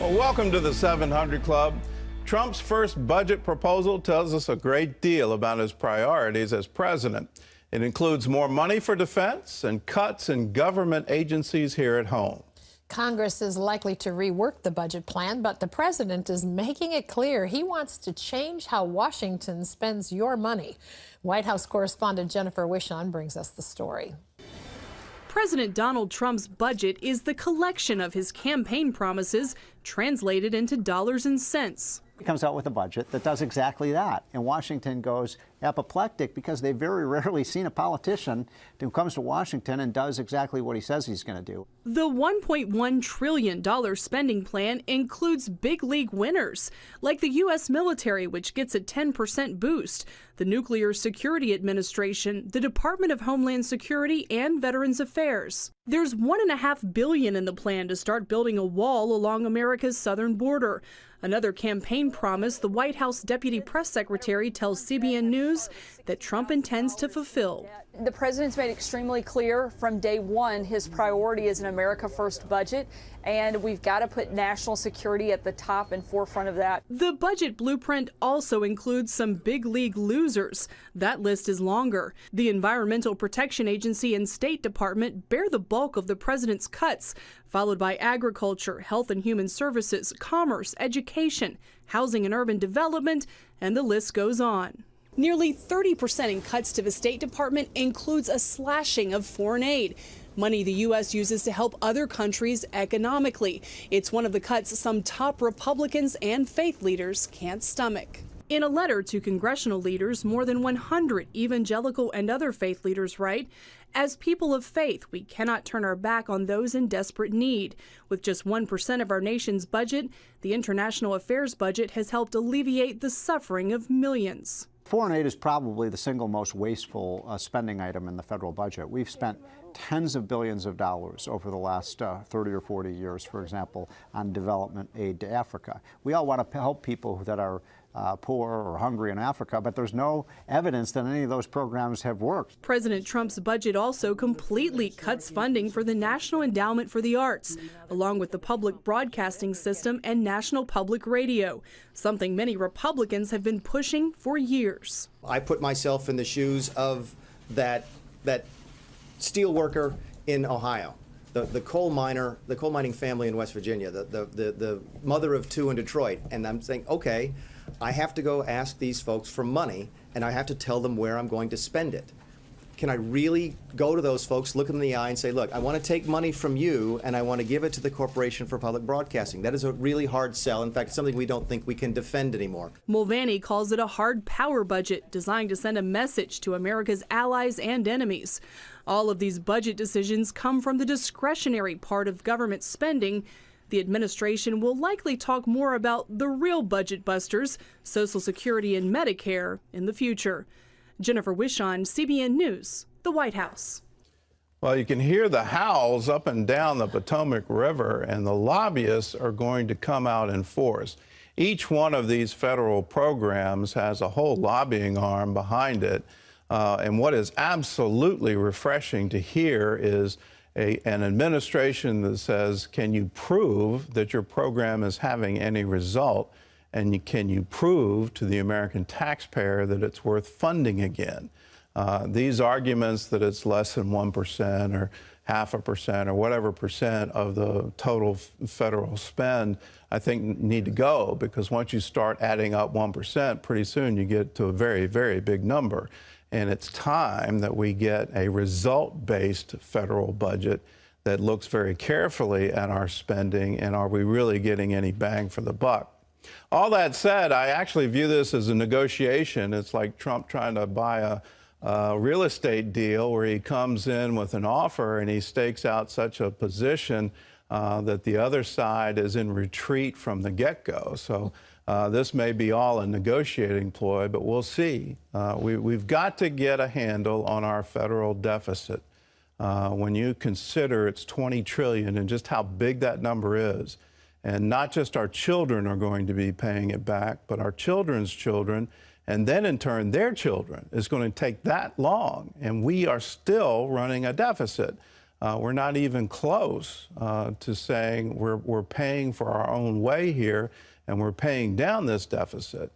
Well, welcome to the 700 Club. Trump's first budget proposal tells us a great deal about his priorities as president. It includes more money for defense and cuts in government agencies here at home. Congress is likely to rework the budget plan, but the president is making it clear he wants to change how Washington spends your money. White House correspondent Jennifer Wishon brings us the story. President Donald Trump's budget is the collection of his campaign promises translated into dollars and cents. He comes out with a budget that does exactly that. And Washington goes apoplectic because they've very rarely seen a politician who comes to Washington and does exactly what he says he's going to do. The $1.1 trillion spending plan includes big league winners, like the U.S. military, which gets a 10% boost, the Nuclear Security Administration, the Department of Homeland Security, and Veterans Affairs. There's $1.5 billion in the plan to start building a wall along America's southern border. Another campaign promise the White House Deputy Press Secretary tells CBN News that Trump intends to fulfill. The president's made extremely clear from day one his priority is an America First budget, and we've got to put national security at the top and forefront of that. The budget blueprint also includes some big league losers. That list is longer. The Environmental Protection Agency and State Department bear the bulk of the president's cuts, followed by agriculture, health and human services, commerce, education, housing and urban development, and the list goes on. Nearly 30% in cuts to the State Department includes a slashing of foreign aid, money the U.S. uses to help other countries economically. It's one of the cuts some top Republicans and faith leaders can't stomach. In a letter to congressional leaders, more than 100 evangelical and other faith leaders write, "As people of faith, we cannot turn our back on those in desperate need. With just 1% of our nation's budget, the international affairs budget has helped alleviate the suffering of millions." Foreign aid is probably the single most wasteful spending item in the federal budget. We've spent tens of billions of dollars over the last 30 or 40 years, for example, on development aid to Africa. We all want to help people that are poor or hungry in Africa, but there's no evidence that any of those programs have worked. President Trump's budget also completely cuts funding for the National Endowment for the Arts, along with the public broadcasting system and National Public Radio, something many Republicans have been pushing for years. I put myself in the shoes of that steel worker in Ohio. The coal mining family in West Virginia, the mother of two in Detroit, and I'm saying, okay, I have to go ask these folks for money, and I have to tell them where I'm going to spend it. Can I really go to those folks, look them in the eye, and say, look, I want to take money from you, and I want to give it to the Corporation for Public Broadcasting? That is a really hard sell. In fact, it's something we don't think we can defend anymore. Mulvaney calls it a hard power budget designed to send a message to America's allies and enemies. All of these budget decisions come from the discretionary part of government spending. The administration will likely talk more about the real budget busters, Social Security and Medicare, in the future. Jennifer Wishon, CBN News, the White House. Well, you can hear the howls up and down the Potomac River, and the lobbyists are going to come out in force. Each one of these federal programs has a whole lobbying arm behind it. And what is absolutely refreshing to hear is an administration that says, can you prove that your program is having any result? And can you prove to the American taxpayer that it's worth funding again? These arguments that it's less than 1% or 0.5% or whatever percent of the total federal spend, I think need to go, because once you start adding up 1%, pretty soon you get to a very, very big number. And it's time that we get a result-based federal budget that looks very carefully at our spending and are we really getting any bang for the buck. All that said, I actually view this as a negotiation. It's like Trump trying to buy a real estate deal where he comes in with an offer and he stakes out such a position that the other side is in retreat from the get-go. So this may be all a negotiating ploy, but we'll see. We've got to get a handle on our federal deficit. When you consider it's $20 trillion and just how big that number is, and not just our children are going to be paying it back, but our children's children, and then in turn their children, is going to take that long, and we are still running a deficit. we're not even close to saying we're paying for our own way here and we're paying down this deficit.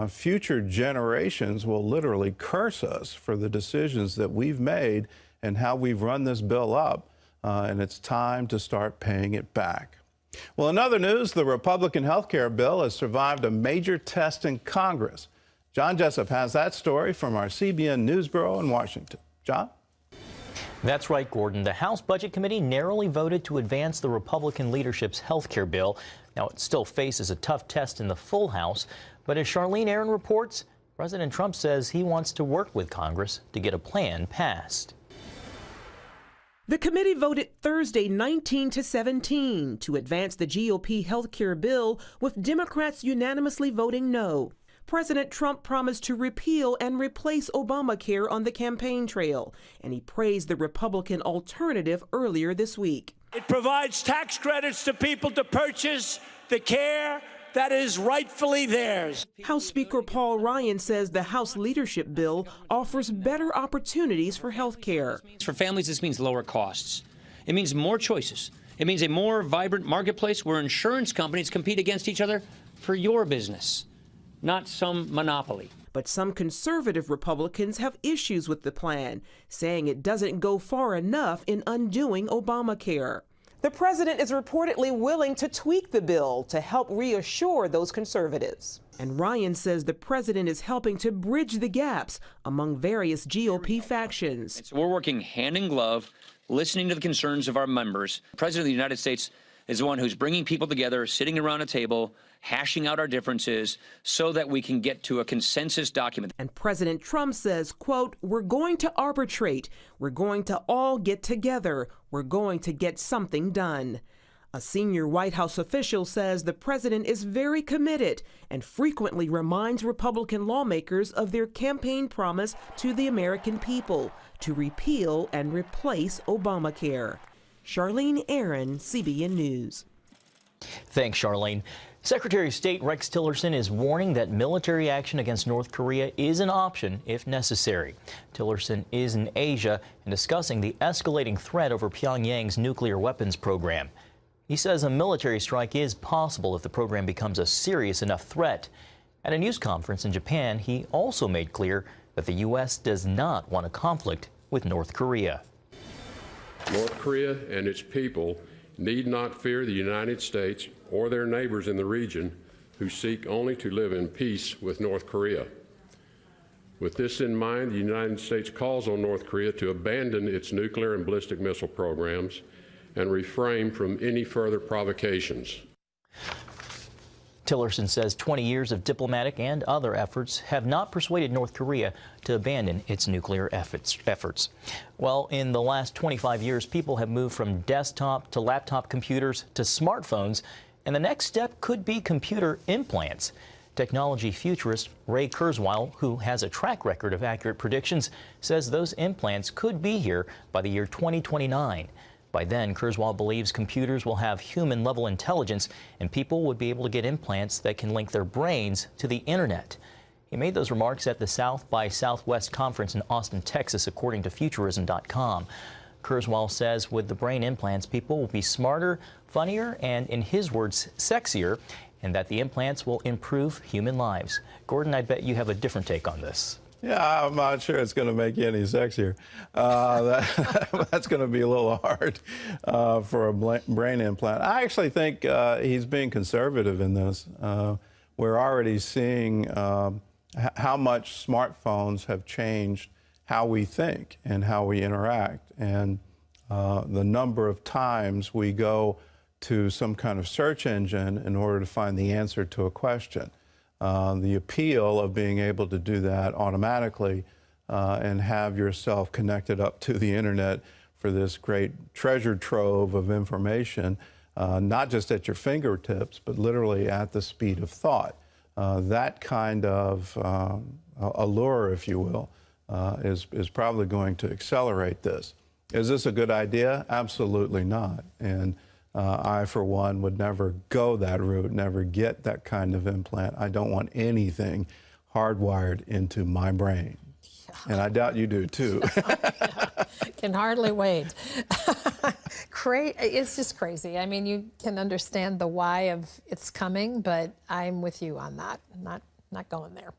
Future generations will literally curse us for the decisions that we've made and how we've run this bill up, and it's time to start paying it back. Well, in other news, the Republican health care bill has survived a major test in Congress. John Jessup has that story from our CBN News Bureau in Washington. John? That's right, Gordon. The House Budget Committee narrowly voted to advance the Republican leadership's health care bill. Now, it still faces a tough test in the full House, but as Charlene Aaron reports, President Trump says he wants to work with Congress to get a plan passed. The committee voted Thursday 19-17 to advance the GOP health care bill, with Democrats unanimously voting no. President Trump promised to repeal and replace Obamacare on the campaign trail, and he praised the Republican alternative earlier this week. It provides tax credits to people to purchase the care that is rightfully theirs. House Speaker Paul Ryan says the House leadership bill offers better opportunities for health care. For families, this means lower costs. It means more choices. It means a more vibrant marketplace where insurance companies compete against each other for your business, not some monopoly. But some conservative Republicans have issues with the plan, saying it doesn't go far enough in undoing Obamacare. The president is reportedly willing to tweak the bill to help reassure those conservatives. And Ryan says the president is helping to bridge the gaps among various GOP factions. So we're working hand in glove, listening to the concerns of our members. The president of the United States is the one who's bringing people together, sitting around a table, hashing out our differences so that we can get to a consensus document. And President Trump says, quote, "We're going to arbitrate. We're going to all get together. We're going to get something done." A senior White House official says the president is very committed and frequently reminds Republican lawmakers of their campaign promise to the American people to repeal and replace Obamacare. Charlene Aaron, CBN News. Thanks, Charlene. Secretary of State Rex Tillerson is warning that military action against North Korea is an option if necessary. Tillerson is in Asia and discussing the escalating threat over Pyongyang's nuclear weapons program. He says a military strike is possible if the program becomes a serious enough threat. At a news conference in Japan, he also made clear that the U.S. does not want a conflict with North Korea. North Korea and its people need not fear the United States or their neighbors in the region who seek only to live in peace with North Korea. With this in mind, the United States calls on North Korea to abandon its nuclear and ballistic missile programs and refrain from any further provocations. Tillerson says 20 years of diplomatic and other efforts have not persuaded North Korea to abandon its nuclear efforts. Well, in the last 25 years, people have moved from desktop to laptop computers to smartphones, and the next step could be computer implants. Technology futurist Ray Kurzweil, who has a track record of accurate predictions, says those implants could be here by the year 2029. By then, Kurzweil believes computers will have human-level intelligence, and people would be able to get implants that can link their brains to the internet. He made those remarks at the South by Southwest conference in Austin, Texas, according to Futurism.com. Kurzweil says with the brain implants, people will be smarter, funnier, and, in his words, sexier, and that the implants will improve human lives. Gordon, I bet you have a different take on this. Yeah, I'm not sure it's going to make you any sexier. That's going to be a little hard for a brain implant. I actually think he's being conservative in this. We're already seeing how much smartphones have changed how we think and how we interact, and the number of times we go to some kind of search engine in order to find the answer to a question. The appeal of being able to do that automatically and have yourself connected up to the internet for this great treasure trove of information, not just at your fingertips, but literally at the speed of thought. That kind of allure, if you will, is probably going to accelerate this. Is this a good idea? Absolutely not. And I, for one, would never go that route, never get that kind of implant. I don't want anything hardwired into my brain. And I doubt you do, too. Can hardly wait. It's just crazy. I mean, you can understand the why of it's coming, but I'm with you on that. Not going there.